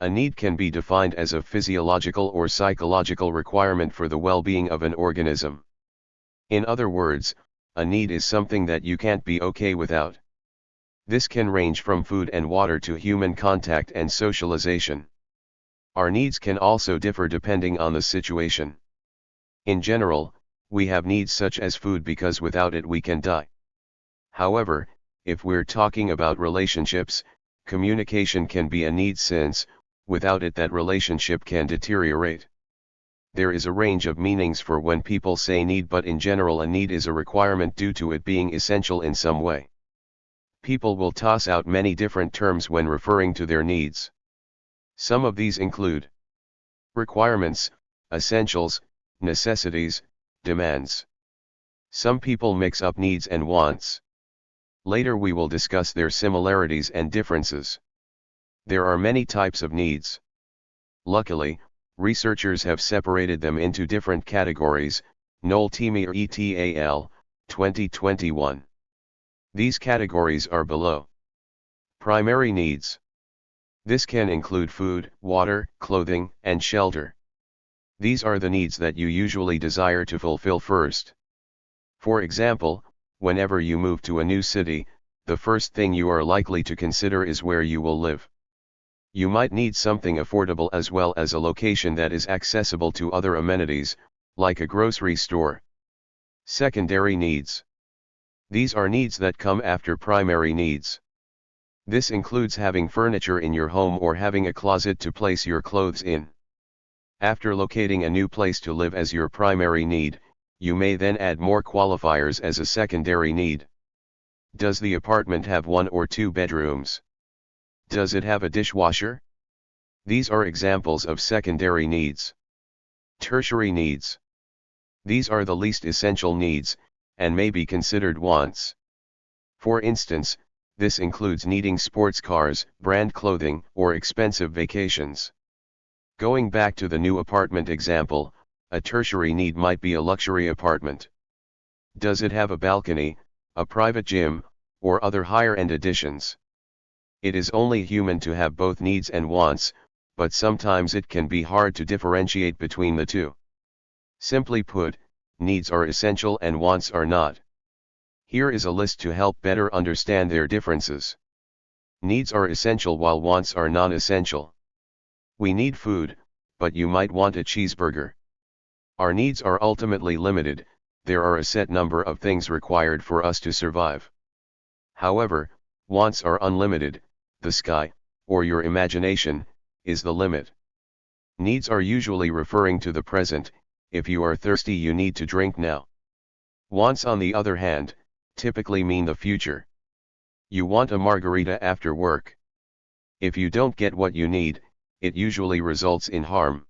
A need can be defined as a physiological or psychological requirement for the well-being of an organism. In other words, a need is something that you can't be okay without. This can range from food and water to human contact and socialization. Our needs can also differ depending on the situation. In general, we have needs such as food because without it we can die. However, if we're talking about relationships, communication can be a need since, without it that relationship can deteriorate. There is a range of meanings for when people say need, but in general a need is a requirement due to it being essential in some way. People will toss out many different terms when referring to their needs. Some of these include requirements, essentials, necessities, demands. Some people mix up needs and wants. Later we will discuss their similarities and differences. There are many types of needs. Luckily, researchers have separated them into different categories, Noel-Timir et al., 2021. These categories are below. Primary needs. This can include food, water, clothing, and shelter. These are the needs that you usually desire to fulfill first. For example, whenever you move to a new city, the first thing you are likely to consider is where you will live. You might need something affordable as well as a location that is accessible to other amenities, like a grocery store. Secondary needs. These are needs that come after primary needs. This includes having furniture in your home or having a closet to place your clothes in. After locating a new place to live as your primary need, you may then add more qualifiers as a secondary need. Does the apartment have 1 or 2 bedrooms? Does it have a dishwasher? These are examples of secondary needs. Tertiary needs. These are the least essential needs, and may be considered wants. For instance, this includes needing sports cars, brand clothing, or expensive vacations. Going back to the new apartment example, a tertiary need might be a luxury apartment. Does it have a balcony, a private gym, or other higher-end additions? It is only human to have both needs and wants, but sometimes it can be hard to differentiate between the two. Simply put, needs are essential and wants are not. Here is a list to help better understand their differences. Needs are essential while wants are non-essential. We need food, but you might want a cheeseburger. Our needs are ultimately limited, there are a set number of things required for us to survive. However, wants are unlimited, the sky, or your imagination, is the limit. Needs are usually referring to the present, if you are thirsty you need to drink now. Wants on the other hand, typically mean the future. You want a margarita after work. If you don't get what you need, it usually results in harm.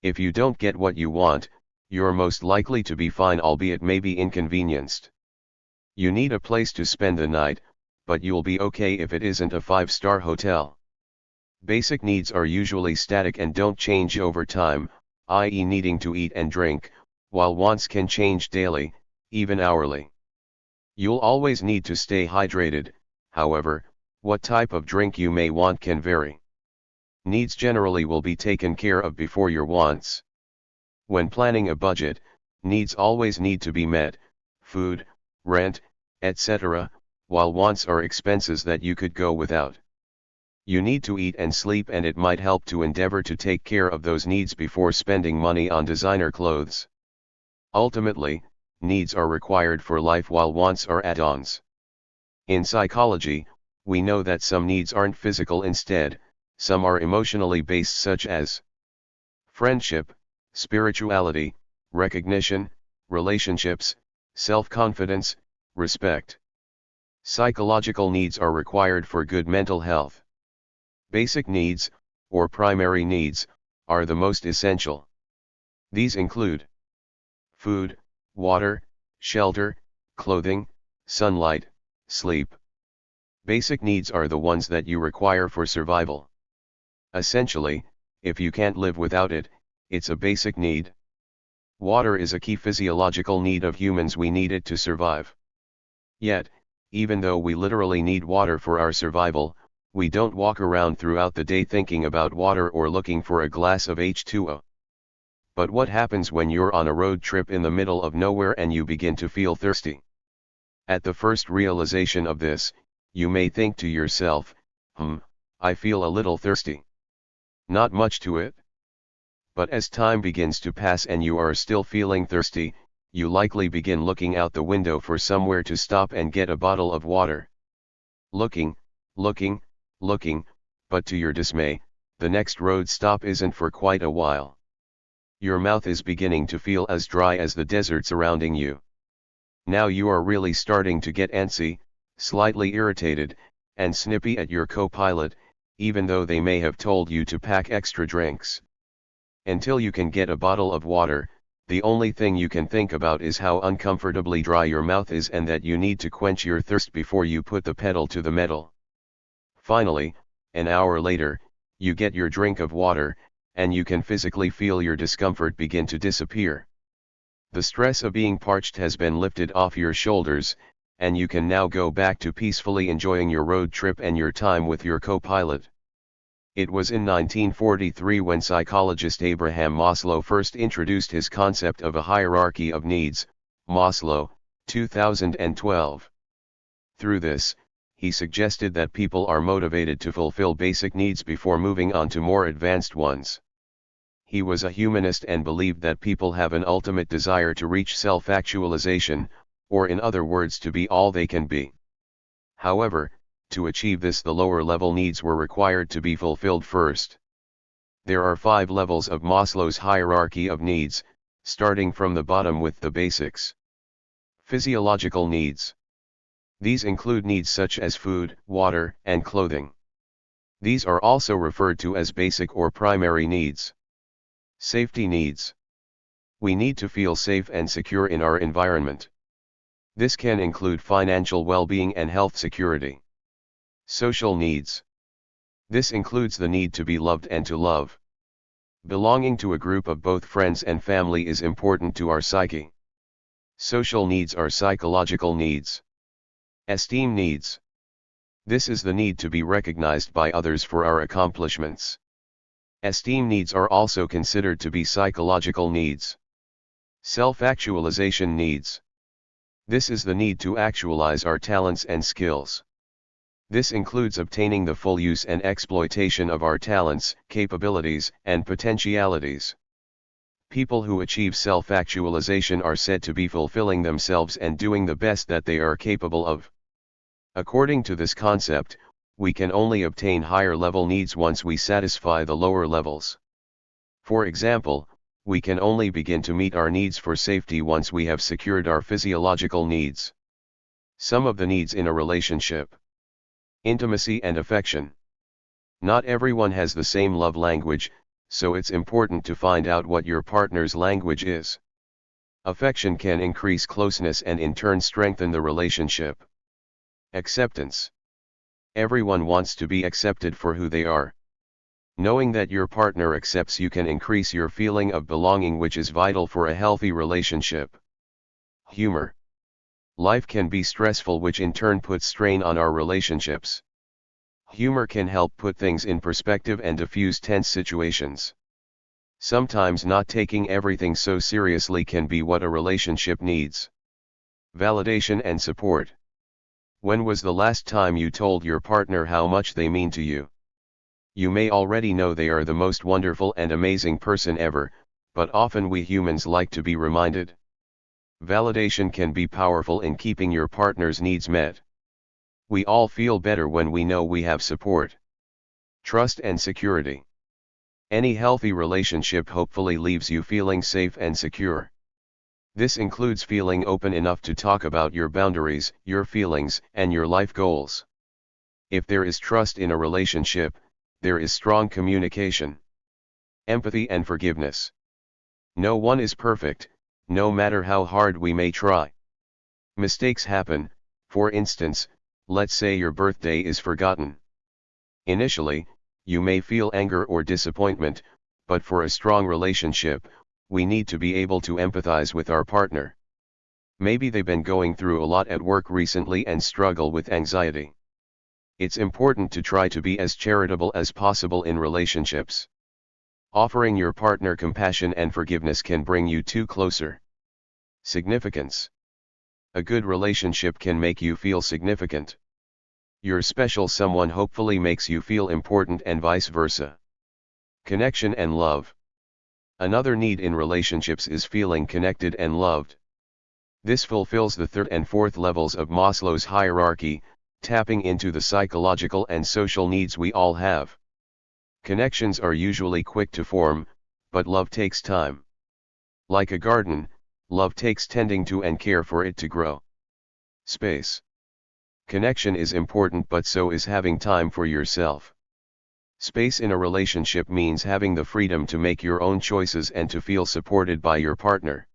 If you don't get what you want, you're most likely to be fine, albeit maybe inconvenienced. You need a place to spend the night, but you'll be okay if it isn't a 5-star hotel. Basic needs are usually static and don't change over time, i.e. needing to eat and drink, while wants can change daily, even hourly. You'll always need to stay hydrated, however, what type of drink you may want can vary. Needs generally will be taken care of before your wants. When planning a budget, needs always need to be met, food, rent, etc., while wants are expenses that you could go without. You need to eat and sleep, and it might help to endeavor to take care of those needs before spending money on designer clothes. Ultimately, needs are required for life while wants are add-ons. In psychology, we know that some needs aren't physical, instead, some are emotionally based, such as friendship, spirituality, recognition, relationships, self-confidence, respect. Psychological needs are required for good mental health. Basic needs, or primary needs, are the most essential. These include food, water, shelter, clothing, sunlight, sleep. Basic needs are the ones that you require for survival. Essentially, if you can't live without it, it's a basic need. Water is a key physiological need of humans, we need it to survive. Yet, even though we literally need water for our survival, We don't walk around throughout the day thinking about water or looking for a glass of H2O. But what happens when you're on a road trip in the middle of nowhere and you begin to feel thirsty? At the first realization of this, you may think to yourself, I feel a little thirsty. Not much to it. But as time begins to pass and you are still feeling thirsty, you likely begin looking out the window for somewhere to stop and get a bottle of water. Looking, but to your dismay, the next road stop isn't for quite a while. Your mouth is beginning to feel as dry as the desert surrounding you. Now you are really starting to get antsy, slightly irritated, and snippy at your co-pilot, even though they may have told you to pack extra drinks. Until you can get a bottle of water, the only thing you can think about is how uncomfortably dry your mouth is and that you need to quench your thirst before you put the pedal to the metal. Finally, an hour later, you get your drink of water, and you can physically feel your discomfort begin to disappear. The stress of being parched has been lifted off your shoulders, and you can now go back to peacefully enjoying your road trip and your time with your co-pilot. It was in 1943 when psychologist Abraham Maslow first introduced his concept of a hierarchy of needs, Maslow, 2012. Through this, he suggested that people are motivated to fulfill basic needs before moving on to more advanced ones. He was a humanist and believed that people have an ultimate desire to reach self-actualization, or in other words to be all they can be. However, to achieve this the lower-level needs were required to be fulfilled first. There are 5 levels of Maslow's hierarchy of needs, starting from the bottom with the basics. Physiological needs. These include needs such as food, water, and clothing. These are also referred to as basic or primary needs. Safety needs. We need to feel safe and secure in our environment. This can include financial well-being and health security. Social needs. This includes the need to be loved and to love. Belonging to a group of both friends and family is important to our psyche. Social needs are psychological needs. Esteem needs. This is the need to be recognized by others for our accomplishments. Esteem needs are also considered to be psychological needs. Self-actualization needs. This is the need to actualize our talents and skills. This includes obtaining the full use and exploitation of our talents, capabilities, and potentialities. People who achieve self-actualization are said to be fulfilling themselves and doing the best that they are capable of. According to this concept, we can only obtain higher-level needs once we satisfy the lower levels. For example, we can only begin to meet our needs for safety once we have secured our physiological needs. Some of the needs in a relationship. Intimacy and affection. Not everyone has the same love language, so it's important to find out what your partner's language is. Affection can increase closeness and in turn strengthen the relationship. Acceptance. Everyone wants to be accepted for who they are. Knowing that your partner accepts you can increase your feeling of belonging, which is vital for a healthy relationship. Humor. Life can be stressful, which in turn puts strain on our relationships. Humor can help put things in perspective and diffuse tense situations. Sometimes not taking everything so seriously can be what a relationship needs. Validation and support. When was the last time you told your partner how much they mean to you? You may already know they are the most wonderful and amazing person ever, but often we humans like to be reminded. Validation can be powerful in keeping your partner's needs met. We all feel better when we know we have support. Trust and security. Any healthy relationship hopefully leaves you feeling safe and secure. This includes feeling open enough to talk about your boundaries, your feelings, and your life goals. If there is trust in a relationship, there is strong communication. Empathy and forgiveness. No one is perfect, no matter how hard we may try. Mistakes happen. For instance, let's say your birthday is forgotten. Initially, you may feel anger or disappointment, but for a strong relationship, we need to be able to empathize with our partner. Maybe they've been going through a lot at work recently and struggle with anxiety. It's important to try to be as charitable as possible in relationships. Offering your partner compassion and forgiveness can bring you two closer. Significance. A good relationship can make you feel significant. Your special someone hopefully makes you feel important and vice versa. Connection and love. Another need in relationships is feeling connected and loved. This fulfills the third and fourth levels of Maslow's hierarchy, tapping into the psychological and social needs we all have. Connections are usually quick to form, but love takes time. Like a garden, love takes tending to and care for it to grow. Space. Connection is important, but so is having time for yourself. Space in a relationship means having the freedom to make your own choices and to feel supported by your partner.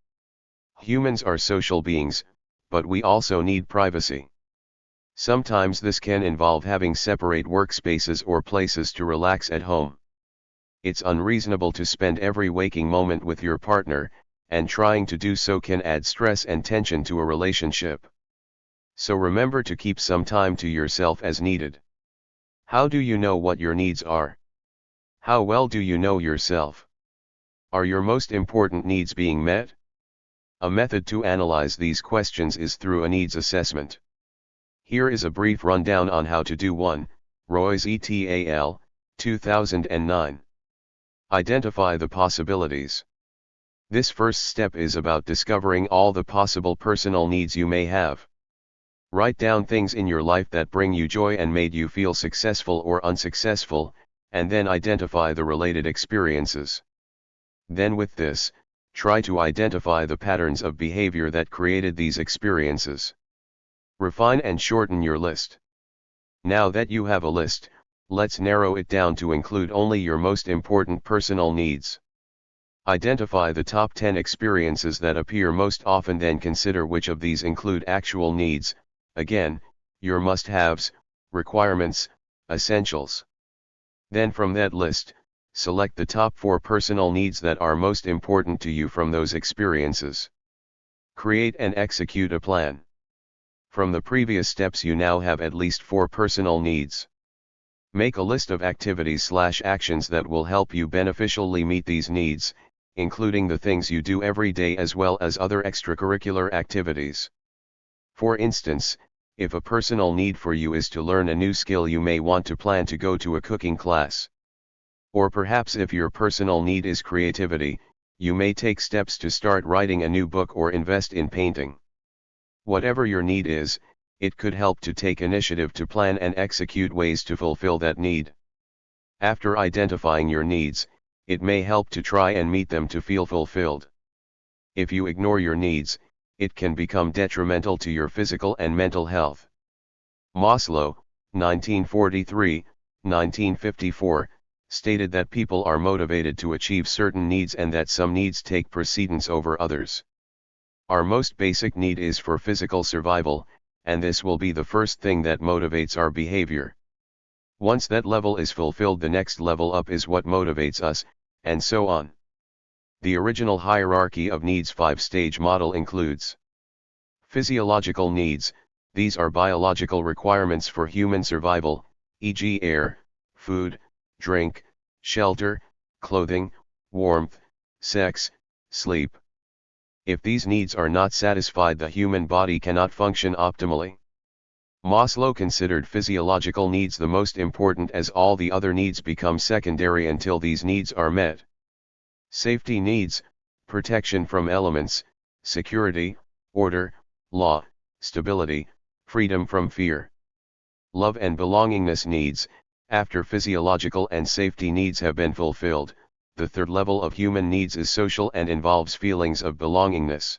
Humans are social beings, but we also need privacy. Sometimes this can involve having separate workspaces or places to relax at home. It's unreasonable to spend every waking moment with your partner, and trying to do so can add stress and tension to a relationship. So remember to keep some time to yourself as needed. How do you know what your needs are? How well do you know yourself? Are your most important needs being met? A method to analyze these questions is through a needs assessment. Here is a brief rundown on how to do one. Roy's et al., 2009. Identify the possibilities. This first step is about discovering all the possible personal needs you may have. Write down things in your life that bring you joy and made you feel successful or unsuccessful, and then identify the related experiences. Then with this, try to identify the patterns of behavior that created these experiences. Refine and shorten your list. Now that you have a list, let's narrow it down to include only your most important personal needs. Identify the top 10 experiences that appear most often, then consider which of these include actual needs, again, your must-haves, requirements, essentials. Then from that list, select the top 4 personal needs that are most important to you from those experiences. Create and execute a plan. From the previous steps you now have at least 4 personal needs. Make a list of activities/actions that will help you beneficially meet these needs, including the things you do every day as well as other extracurricular activities. For instance, if a personal need for you is to learn a new skill, you may want to plan to go to a cooking class. Or perhaps if your personal need is creativity, you may take steps to start writing a new book or invest in painting. Whatever your need is, it could help to take initiative to plan and execute ways to fulfill that need. After identifying your needs, it may help to try and meet them to feel fulfilled. If you ignore your needs, it can become detrimental to your physical and mental health. Maslow, 1943-1954, stated that people are motivated to achieve certain needs and that some needs take precedence over others. Our most basic need is for physical survival, and this will be the first thing that motivates our behavior. Once that level is fulfilled, the next level up is what motivates us, and so on. The original hierarchy of needs 5-stage model includes physiological needs. These are biological requirements for human survival, e.g. air, food, drink, shelter, clothing, warmth, sex, sleep. If these needs are not satisfied, the human body cannot function optimally. Maslow considered physiological needs the most important, as all the other needs become secondary until these needs are met. Safety needs, protection from elements, security, order, law, stability, freedom from fear. Love and belongingness needs. After physiological and safety needs have been fulfilled, the third level of human needs is social and involves feelings of belongingness.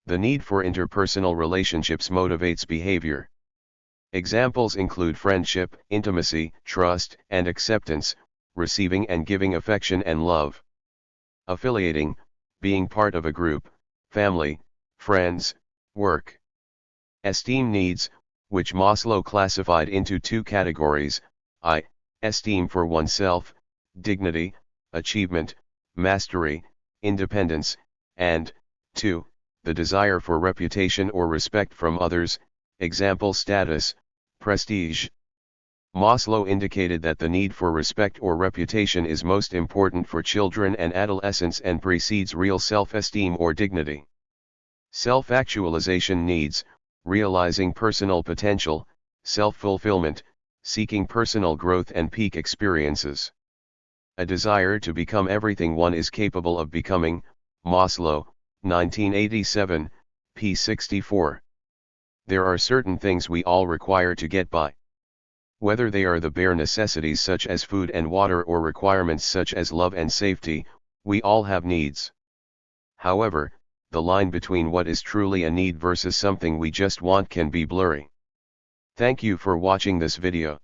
The need for interpersonal relationships motivates behavior. Examples include friendship, intimacy, trust, and acceptance, receiving and giving affection and love. Affiliating, being part of a group, family, friends, work. Esteem needs, which Maslow classified into 2 categories, I. Esteem for oneself, dignity, achievement, mastery, independence, and 2. The desire for reputation or respect from others, example status, prestige. Maslow indicated that the need for respect or reputation is most important for children and adolescents and precedes real self-esteem or dignity. Self-actualization needs, realizing personal potential, self-fulfillment, seeking personal growth and peak experiences. A desire to become everything one is capable of becoming, Maslow, 1987, p. 64. There are certain things we all require to get by. Whether they are the bare necessities such as food and water or requirements such as love and safety, we all have needs. However, the line between what is truly a need versus something we just want can be blurry. Thank you for watching this video.